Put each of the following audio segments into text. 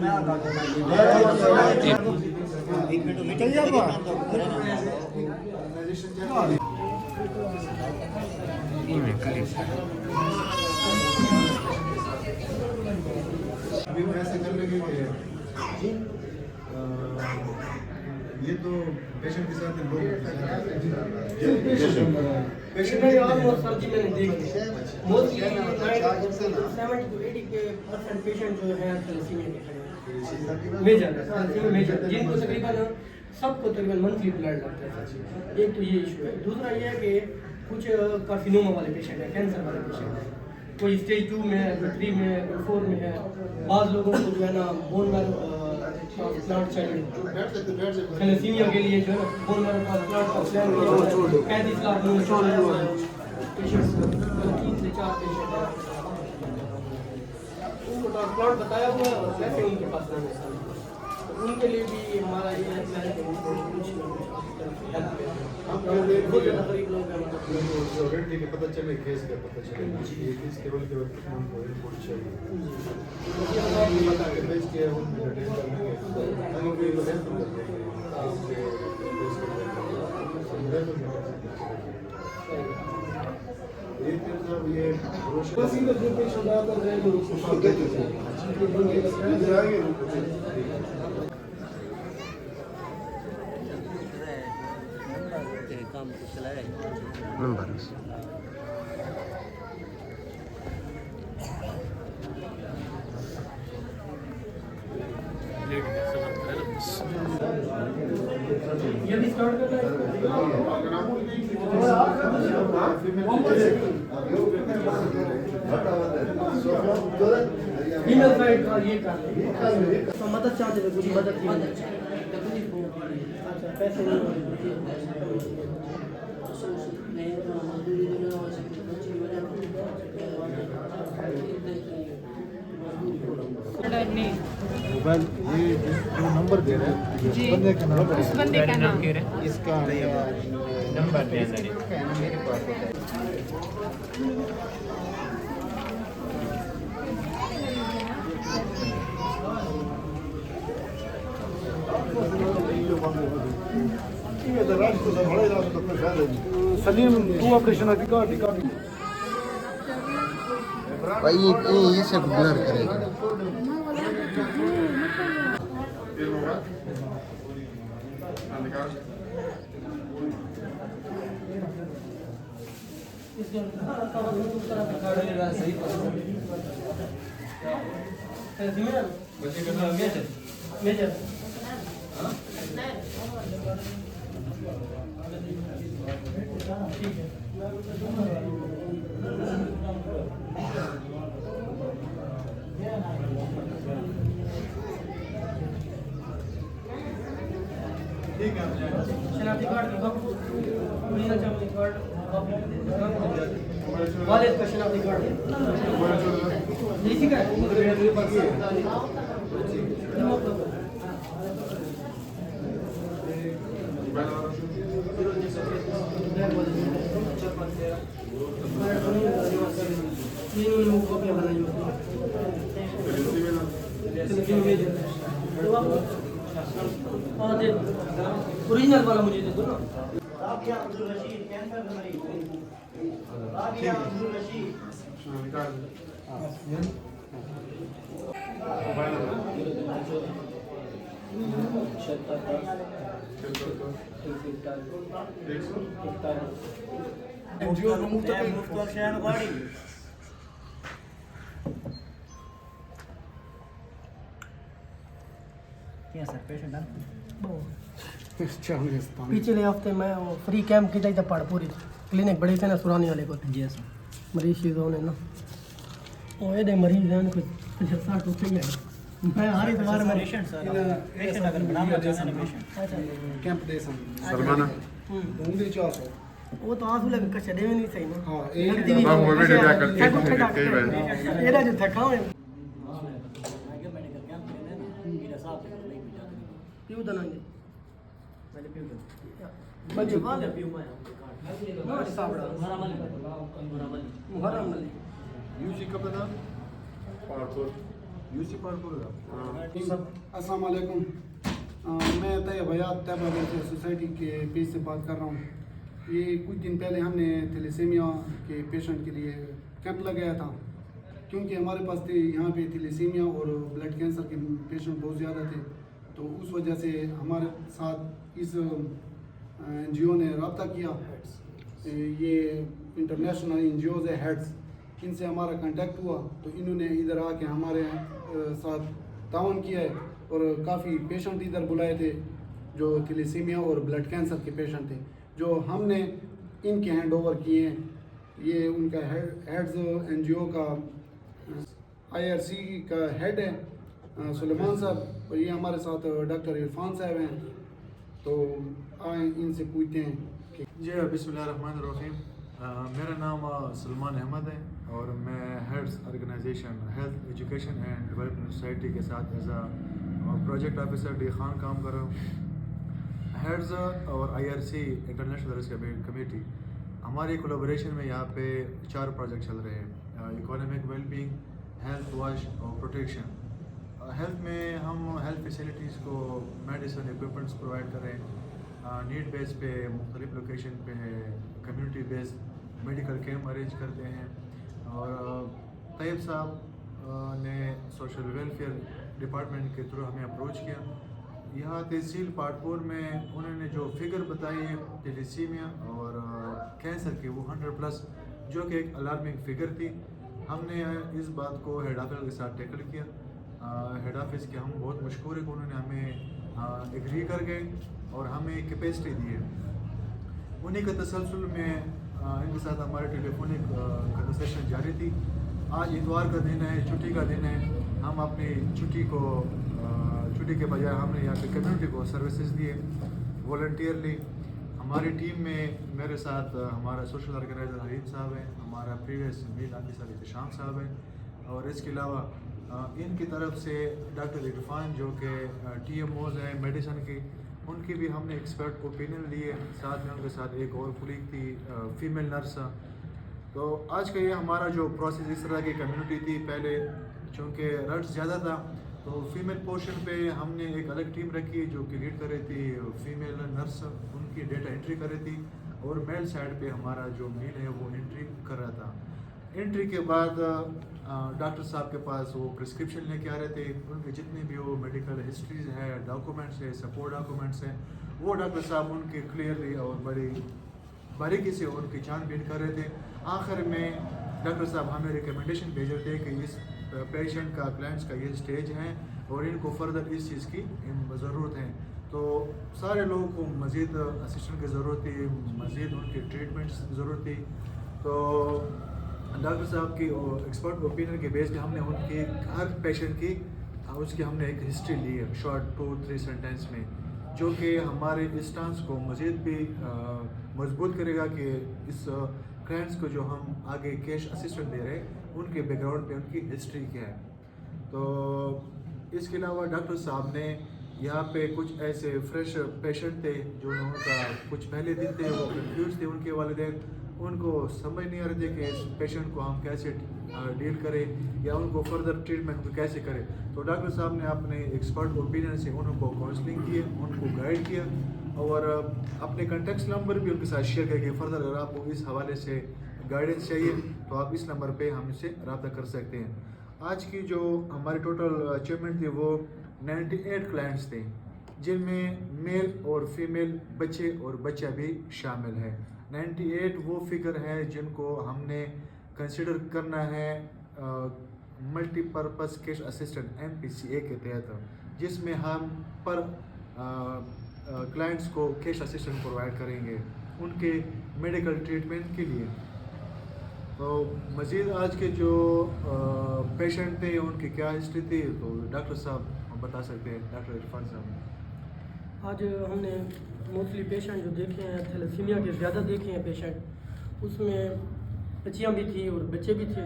अभी हम ऐसे कर लेंगे कि ये तो पेशेंट के साथ लोग पेशेंट में ऑलमोस्ट सर जी मैंने देख लिया मोस्टली 70 to 80% पेशेंट जो है थैलेसीमिया के खड़े मेजर जिनको तकरीबन सबको तकरीबन मंथली ब्लड लगता है। एक तो ये इशू है। दूसरा ये है कि कुछ कार्सिनोमा वाले पेशेंट है, कैंसर वाले पेशेंट है, कोई स्टेज 2 में है, कोई 3 में है, कोई 4 में है। बाज़ लोगों को जो है ना बोन मैरो ट्रांसप्लांट चाहिए थैलेसीमिया के लिए, जो है ना बोन मैरो ट्रांसप्लांट का प्लान किया 35 लाख पेशेंट्स 3 से 4 पेशेंट है उनको ट्रांसप्लांट बताया हुआ है और कैसे उनके पास लाने हैं। तो उनके लिए भी हमारा ये है कि कुछ गरीब लोग हैं पता चले केस का पता चले ये किस केवल केवल कितना हमको रिपोर्ट चाहिए बता के भेज के हम डिटेल करने हम भी हेल्प करते हैं। ये जो पेशेंट आता है जो उसको कहते ये भी स्टार्ट करना फीमेल साइड का ये कर तो मदद चाहते हैं, कुछ मदद की अच्छा पैसे मोबाइल ये जो नंबर दे रहे हैं बंदे का नाम उस बंदे का नाम इसका नंबर दे रहे मेरे पास सलीम टू ऑपरेशन अधिकार भाई ये सब ब्लर करेगा मेजर ठीक है शनाख्ती कार्ड की कॉपी ओरिजिनल चावल कार्ड वालिद का शनाख्ती कार्ड इसी का ओरिजिनल वाला मुझे दे दो ना। राबिया अब्दुल रशीद कैंसर का मरीज। राबिया अब्दुल रशीद पिछले हफ्ते मैं वो फ्री कैंप की था पढ़पूरी क्लिनिक बड़ी थे ना सुरानी वाले को जी सर मरीज चीज़ों ने ना वो ये मरीज हैं कुछ 60 तो सही है मैं हर इतवार में पेशेंट अगर बनाना चाहते हैं पेशेंट कैंप दे सलमाना दूंगी 400 वो तो आंसू लगे कच्चे दे नहीं सही ना हां लगती भी वो वीडियो क्या करते हैं कई बार ये जो थका है क्यों दनांगे पहले पियो बजे वाले पियो मैं साबड़ा मुहर्रम मली यूसी कब ना पार्ट यूसी पार्कोर अस्सलाम वालेकुम। मैं तैयब हयात तैयब वेलफेयर सोसाइटी के पेज से बात कर रहा हूँ। ये कुछ दिन पहले हमने थैलेसीमिया के पेशेंट के लिए कैंप लगाया था, क्योंकि हमारे पास यहाँ पे थैलेसीमिया और ब्लड कैंसर के पेशेंट बहुत ज़्यादा थे, तो उस वजह से हमारे साथ इस NGO ने रब्ता किया। ये इंटरनेशनल NGOs है हेड्स, इनसे हमारा कांटेक्ट हुआ, तो इन्होंने इधर आके हमारे साथ ताउन किया है और काफ़ी पेशेंट इधर बुलाए थे जो थैलेसीमिया और ब्लड कैंसर के पेशेंट थे, जो हमने इनके हैंड ओवर किए हैं। ये उनका हेड्स NGO का IRC का हेड है सुलेमान साहब, और ये हमारे साथ डॉक्टर इरफान साहब हैं। तो आए इनसे पूछते हैं कि जी बिस्मिल्लाहिर्रहमानिर्रहीम। मेरा नाम सलमान अहमद है और मैं HEDS organisation health education and development society के साथ as a project officer D Khan काम कर रहा हूँ। हेड्स और IRC इंटरनेशनल रिस्क कमेटी हमारी कोलैबोरेशन में यहाँ पे 4 प्रोजेक्ट चल रहे हैं। इकोनॉमिक वेलबींग, हेल्थ वॉश और प्रोटेक्शन। हेल्थ में हम हेल्थ फैसिलिटीज़ को मेडिसिन इक्विपमेंट्स प्रोवाइड कर रहे हैं। नीड बेस पे मुख्तलिफ लोकेशन पे community based medical camp arrange करते हैं। और तैयब साहब ने सोशल वेलफेयर डिपार्टमेंट के थ्रू हमें अप्रोच किया। यहाँ तहसील पाटपुर में उन्होंने जो फिगर बताई है थैलेसीमिया और कैंसर की, वो 100+, जो कि एक अलार्मिंग फिगर थी। हमने इस बात को हेड ऑफिस के साथ टैकल किया। हेड ऑफिस के हम बहुत मशहूर है कि उन्होंने हमें एग्री कर गए और हमें कैपेसिटी दी है। उन्हीं के तसलसल में इनके साथ हमारे टेलीफोनिक कन्वर्सेशन जारी थी। आज इतवार का दिन है, छुट्टी का दिन है। हम अपनी छुट्टी के बजाय हमने यहाँ पे कम्युनिटी को सर्विसेज दिए वॉलंटियरली। हमारी टीम में मेरे साथ हमारा सोशल ऑर्गेनाइजर हरीम साहब हैं, हमारा प्रीवियस मीट ऑफिसर इत्तिशाम साहब हैं, और इसके अलावा इनकी तरफ से डॉक्टर इरफान जो कि TMOs हैं मेडिसिन की, उनकी भी हमने एक्सपर्ट ओपिनियन लिए। साथ में उनके साथ एक और कुलीग थी फीमेल नर्स। तो आज का ये हमारा जो प्रोसेस, इस तरह की कम्युनिटी थी पहले, चूँकि रट्स ज़्यादा था तो फीमेल पोर्शन पे हमने एक अलग टीम रखी जो कि लीड कर रही थी फीमेल नर्स, उनकी डेटा एंट्री कर रही थी, और मेल साइड पे हमारा जो मेल है वो एंट्री कर रहा था। एंट्री के बाद डॉक्टर साहब के पास वो प्रिस्क्रिप्शन लेके आ रहे थे, उनके जितने भी वो मेडिकल हिस्ट्रीज है, डॉक्यूमेंट्स है, सपोर्ट डॉक्यूमेंट्स हैं, वो डॉक्टर साहब उनके क्लियरली और बड़ी बारीकी से उनकी छानबीन कर रहे थे। आखिर में डॉक्टर साहब हमें रिकमेंडेशन भेज रहे थे कि इस पेशेंट का, क्लाइंट्स का ये स्टेज है और इनको फर्दर इस चीज़ की ज़रूरत है। तो सारे लोगों को मज़ीद असिस्टेंट की ज़रूरत थी, मज़ीद उनकी ट्रीटमेंट्स की ज़रूरत थी। तो डॉक्टर साहब की एक्सपर्ट ओपिनियन के बेस पे हमने उनकी हर पेशेंट की उसकी हमने एक हिस्ट्री ली है शॉर्ट 2-3 सेंटेंस में, जो कि हमारे इस स्टांस को मज़ीद भी मजबूत करेगा कि इस क्लाइंट्स को जो हम आगे कैश असिस्टेंट दे रहे हैं उनके बैकग्राउंड पे उनकी हिस्ट्री क्या है। तो इसके अलावा डॉक्टर साहब ने यहाँ पे कुछ ऐसे फ्रेश पेशेंट थे जो उनका कुछ पहले दिन थे, वो कंफ्यूज थे, उनके वालिदैन उनको समझ नहीं आ रहे थे कि इस पेशेंट को हम कैसे डील करें या उनको फर्दर ट्रीटमेंट को कैसे करें। तो डॉक्टर साहब ने अपने एक्सपर्ट ओपिनियन से उनको काउंसलिंग किए, उनको गाइड किया, और अपने कॉन्टेक्ट नंबर भी उनके साथ शेयर करके फर्दर अगर आपको इस हवाले से गाइडेंस चाहिए तो आप इस नंबर पे हमसे रब्ता कर सकते हैं। आज की जो हमारी टोटल अचीवमेंट थी वो 98 क्लाइंट्स थे, जिनमें मेल और फीमेल, बच्चे और बच्चा भी शामिल है। 98 वो फिगर है जिनको हमने कंसिडर करना है मल्टीपर्पज़ कैश असिस्टेंट MPCA के तहत, जिसमें हम पर क्लाइंट्स को कैश असिस्टेंट प्रोवाइड करेंगे उनके मेडिकल ट्रीटमेंट के लिए। तो मज़ीद आज के जो पेशेंट थे उनकी क्या हिस्ट्री थी तो डॉक्टर साहब बता सकते हैं। डॉक्टर इरफान साहब, आज हमने मोस्टली पेशेंट जो देखे हैं थैलेसीमिया के ज़्यादा देखे हैं पेशेंट, उसमें बच्चियाँ भी थी और बच्चे भी थे,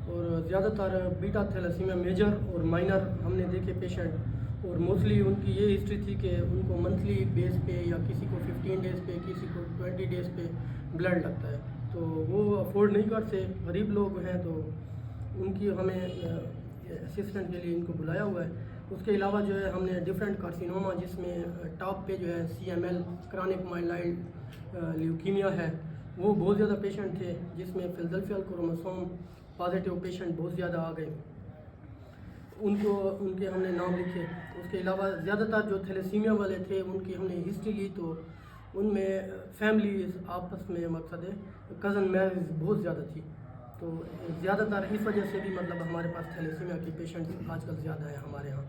और ज़्यादातर बीटा थैलेसीमिया मेजर और माइनर हमने देखे पेशेंट। और मोस्टली उनकी ये हिस्ट्री थी कि उनको मंथली बेस पे या किसी को 15 डेज़ पे, किसी को 20 डेज़ पे ब्लड लगता है, तो वो अफोर्ड नहीं करते, गरीब लोग हैं, तो उनकी हमें اسسٹنٹ کے لیے ان کو بلایا ہوا ہے. اس کے علاوہ جو ہے ہم نے ڈفرینٹ کارسینوما جس میں ٹاپ پہ جو ہے CML کرونک مائلائڈ لیوکیمیا ہے وہ بہت زیادہ پیشنٹ تھے, جس میں فلڈلفیا کروموسوم پازیٹیو پیشنٹ بہت زیادہ آ گئے. ان کے ہم نے نام لکھے. اس کے علاوہ زیادہ تر جو تھیلیسیمیا والے تھے ان کی ہم نے ہسٹری لی, تو ان میں فیملی آپس میں مقصد ہے کزن میرج بہت زیادہ تھی, تو زیادہ تر اس وجہ سے بھی مطلب ہمارے پاس تھیلیسیمیا کی پیشنٹ آج کل زیادہ ہے ہمارے یہاں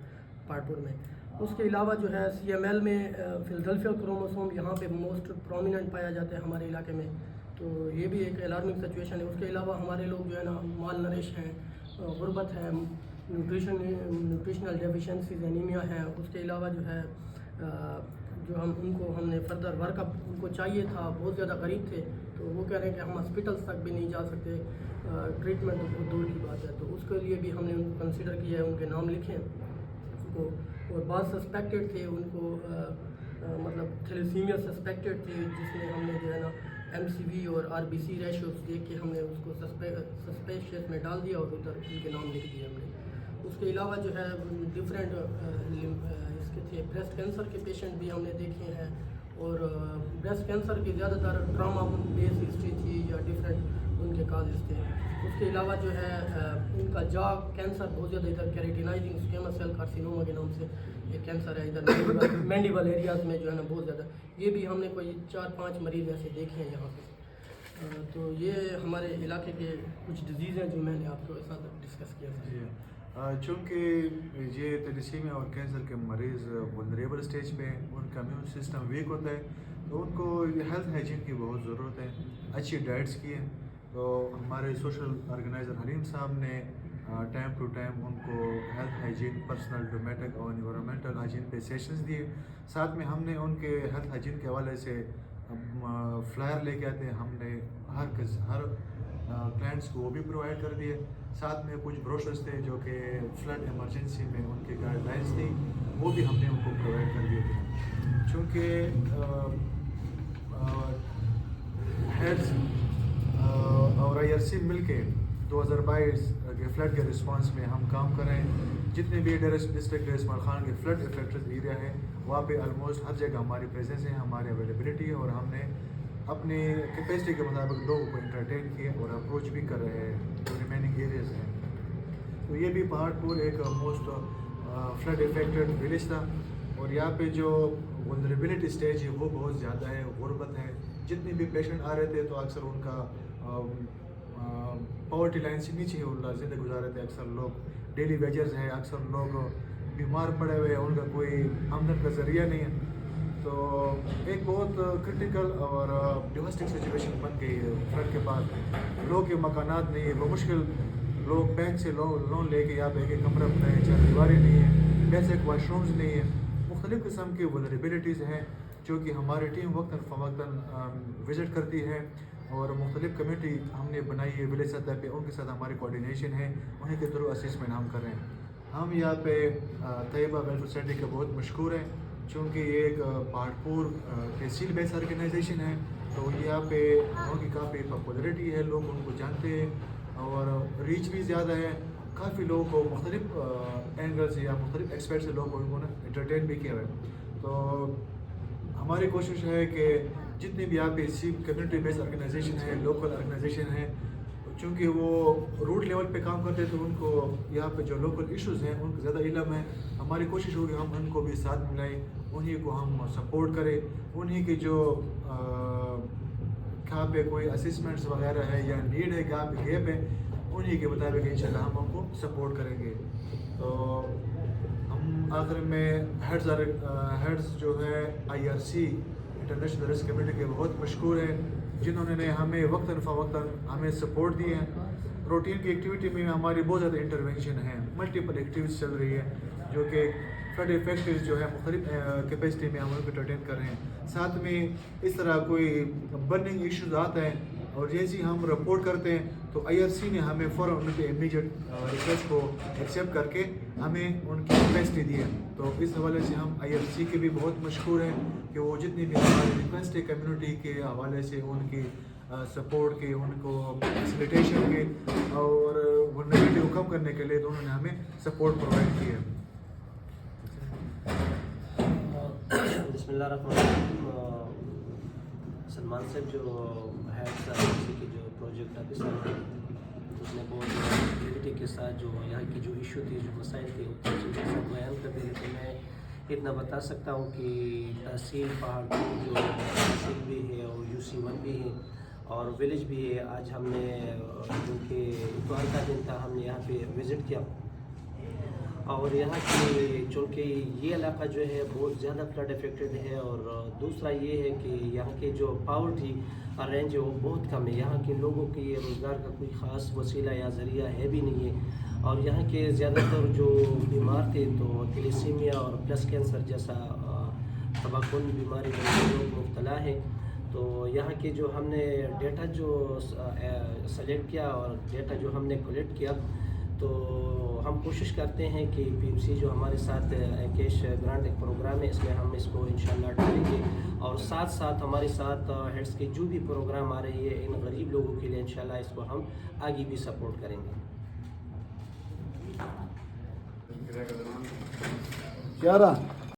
پارپور میں. اس کے علاوہ جو ہے CML میں فلڈلفیا کروموسوم یہاں پہ موسٹ پرومیننٹ پایا جاتا ہے ہمارے علاقے میں, تو یہ بھی ایک الارمنگ سچویشن ہے. اس کے علاوہ ہمارے لوگ جو ہے نا مال نرش ہیں, غربت ہے, نیوٹریشنل ڈیفیشنسیز انیمیا ہے. اس کے علاوہ جو ہے جو ہم نے فردر ورک اپ ان کو چاہیے تھا, بہت زیادہ غریب تھے, تو وہ کہہ رہے ہیں کہ ہم ہاسپٹلس تک بھی نہیں جا سکتے, ٹریٹمنٹ تو بہت دور کی بات ہے. تو اس کے لیے بھی ہم نے ان کو کنسیڈر کیا ہے, ان کے نام لکھے ان کو. اور بعض سسپیکٹڈ تھے ان کو مطلب تھیلیسیمیا سسپیکٹڈ تھے, جس میں ہم نے جو ہے نا MCV اور RBC ریشوز دیکھ کے ہم نے اس کو سسپیشیس میں ڈال دیا اور ادھر ان کے نام لکھ دیے ہم نے. اس کے علاوہ جو ہے ڈفرینٹ اس کے تھے بریسٹ کینسر کے پیشنٹ بھی ہم نے دیکھے ہیں, اور بریسٹ کینسر کی زیادہ تر ٹراما بیس ہسٹری تھی یا ڈفرینٹ ان کے کازز تھے. اس کے علاوہ جو ہے ان کا جا کینسر بہت زیادہ ادھر کیریٹینائزنگ اسکیمس سیل کارسینوما کے نام سے ایک کینسر ہے ادھر مینڈیبل ایریاز میں جو ہے نا بہت زیادہ. یہ بھی ہم نے کوئی 4-5 مریض ایسے دیکھے ہیں یہاں پہ. تو یہ ہمارے علاقے کے کچھ ڈیزیز ہیں جو میں نے آپ کے ساتھ ڈسکس کیا تھا. چونکہ یہ تھیلیسیمیا اور کینسر کے مریض ولنریبل اسٹیج پہ ہیں, ان کا امیون سسٹم ویک ہوتا ہے, تو ان کو ہیلتھ ہائیجین کی بہت ضرورت ہے, اچھی ڈائٹس کی ہے. تو ہمارے سوشل آرگنائزر حلیم صاحب نے ٹائم ٹو ٹائم ان کو ہیلتھ ہائیجین, پرسنل, ڈومیٹک اور انوائرمنٹل ہائیجین پہ سیشنز دیے. ساتھ میں ہم نے ان کے ہیلتھ ہائیجین کے حوالے سے فلائر لے کے آتے ہیں, ہم نے ہر کلائنٹس کو وہ بھی پرووائڈ کر دیے. ساتھ میں کچھ بروشرز تھے جو کہ فلڈ ایمرجنسی میں ان کی گائیڈ لائنس تھی, وہ بھی ہم نے ان کو پرووائڈ کر دیے تھے. چونکہ ہیڈز اور IRC مل کے 2022 کے فلڈ کے رسپانس میں ہم کام کریں. جتنے بھی ڈسٹرکٹ اسماعیل خان کے فلڈ افیکٹڈ ایریا ہے وہاں پہ آلموسٹ ہر جگہ ہماری پریزنس ہے, ہماری اویلیبلٹی ہے, اور ہم نے اپنی کیپیسٹی کے مطابق لوگوں کو انٹرٹین کیے اور اپروچ بھی کر رہے ہیں جو ریمیننگ ایریاز ہیں. تو یہ بھی پہاڑپور ایک موسٹ فلڈ افیکٹڈ ولیج تھا, اور یہاں پہ جو ولنریبلٹی اسٹیج ہے وہ بہت زیادہ ہے, غربت ہے. جتنے بھی پیشنٹ آ رہے تھے تو اکثر ان کا پاورٹی لائن سے نیچے زندگی گزار رہے تھے. اکثر لوگ ڈیلی ویجرز ہیں, اکثر لوگ بیمار پڑے ہوئے ہیں, ان کا کوئی آمدن کا ذریعہ نہیں ہے. تو ایک بہت کرٹیکل اور ڈومیسٹک سچویشن بن گئی ہے فلڈ کے بعد. لوگوں کے مکانات نہیں ہیں, بمشکل لوگ بینک سے لون لے کے یہاں پہ ایک کمرہ بنائے, 4 دیواریں نہیں ہیں, بیسک واش رومز نہیں ہیں. مختلف قسم کی ولنریبلٹیز ہیں جو کہ ہماری ٹیم وقتاً فوقتاً وزٹ کرتی ہے, اور مختلف کمیٹی ہم نے بنائی ہے ولیج سطح پہ, ان کے ساتھ ہماری کوارڈینیشن ہے, انہیں کے تھرو اسسمنٹ ہم کر رہے ہیں. ہم یہاں پہ طیبہ ویلفیئر سوسائٹی کے بہت مشکور ہیں, چونکہ یہ ایک پہاڑپور تحصیل بیس آرگنائزیشن ہے, تو یہاں پہ ان کی کافی پاپولرٹی ہے, لوگ ان کو جانتے ہیں اور ریچ بھی زیادہ ہے. کافی لوگوں کو مختلف اینگل سے یا مختلف ایکسپیکٹ سے لوگوں کو انٹرٹین بھی کیا ہے. تو ہماری کوشش ہے کہ جتنے بھی یہاں پہ کمیونٹی بیس آرگنائزیشن ہے, لوکل آرگنائزیشن ہے, چونکہ وہ روٹ لیول پہ کام کرتے تو ان کو یہاں پہ جو لوکل ایشوز ہیں ان کو زیادہ علم ہے. ہماری کوشش ہوگی ہم ان کو بھی ساتھ ملائیں, انہیں کو ہم سپورٹ کریں, انہیں کی جو کہاں پہ کوئی اسسمنٹس وغیرہ ہے یا نیڈ ہے, کہاں پہ گیپ ہے, انہیں کے مطابق انشاءاللہ ہم ان کو سپورٹ کریں گے. تو ہم آخر میں ہیڈز جو ہے IRC انٹرنیشنل رسک کمیٹی کے بہت مشکور ہیں, جنہوں نے ہمیں وقتاً فوقتاً ہمیں سپورٹ دی ہے. روٹین کی ایکٹیویٹی میں ہماری بہت زیادہ انٹروینشن ہے, ملٹیپل ایکٹیویٹیز چل رہی ہے جو کہ فلڈ افیکٹز جو ہے مختلف کیپیسٹی میں ہم ان کو انٹرٹین کر رہے ہیں. ساتھ میں اس طرح کوئی برننگ ایشوز آتا ہے اور جیسے ہم رپورٹ کرتے ہیں تو IRC نے ہمیں فوراً ان کے امیجیٹ ریکویسٹ کو ایکسیپٹ کر کے ہمیں ان کی کیپیسٹی دی ہے. تو اس حوالے سے ہم IRC کے بھی بہت مشکور ہیں کہ وہ جتنی بھی ہماری ریکویسٹ ہے کمیونٹی کے حوالے سے ان کی سپورٹ کی, ان کو فیسیلیٹیشن کی, اور وہ نگیٹو کم کرنے کے لیے تو انہوں نے ہمیں سپورٹ پرووائڈ کی ہے. بسم اللہ الرحمن الرحیم. سلمان صاحب جو ہیڈ کے جو پروجیکٹ آفیسر ہیں, اس نے بہت ایکٹیویٹی کے ساتھ جو یہاں کی جو ایشو تھی, جو مسائل تھے, اتنی چیزیں سب بیان کر دے. تو میں اتنا بتا سکتا ہوں کہ تحصیل پہاڑپور جو تحصیل بھی ہے اور UC1 بھی ہے اور ولیج بھی ہے. آج ہم نے جو کہ اتوار کا دن تھا, ہم نے یہاں پہ وزٹ کیا, اور یہاں کی چونکہ یہ علاقہ جو ہے بہت زیادہ فلڈ افیکٹڈ ہے, اور دوسرا یہ ہے کہ یہاں کے جو پاورٹی رینج ہے وہ بہت کم ہے. یہاں کے لوگوں کے روزگار کا کوئی خاص وسیلہ یا ذریعہ ہے بھی نہیں ہے, اور یہاں کے زیادہ تر جو بیمار تھے تو تھیلیسیمیا اور بریسٹ کینسر جیسا تباکن بیماری میں لوگ مبتلا ہیں. تو یہاں کے جو ہم نے ڈیٹا جو سلیکٹ کیا اور ڈیٹا جو ہم نے کلیکٹ کیا, تو ہم کوشش کرتے ہیں کہ PMC جو ہمارے ساتھ کیش گرانٹ ایک پروگرام ہے, اس میں ہم اس کو انشاءاللہ ڈالیں گے, اور ساتھ ساتھ ہمارے ساتھ ہیڈس کے جو بھی پروگرام آ رہی ہے ان غریب لوگوں کے لیے انشاءاللہ اس کو ہم آگے بھی سپورٹ کریں گے. کیا رہا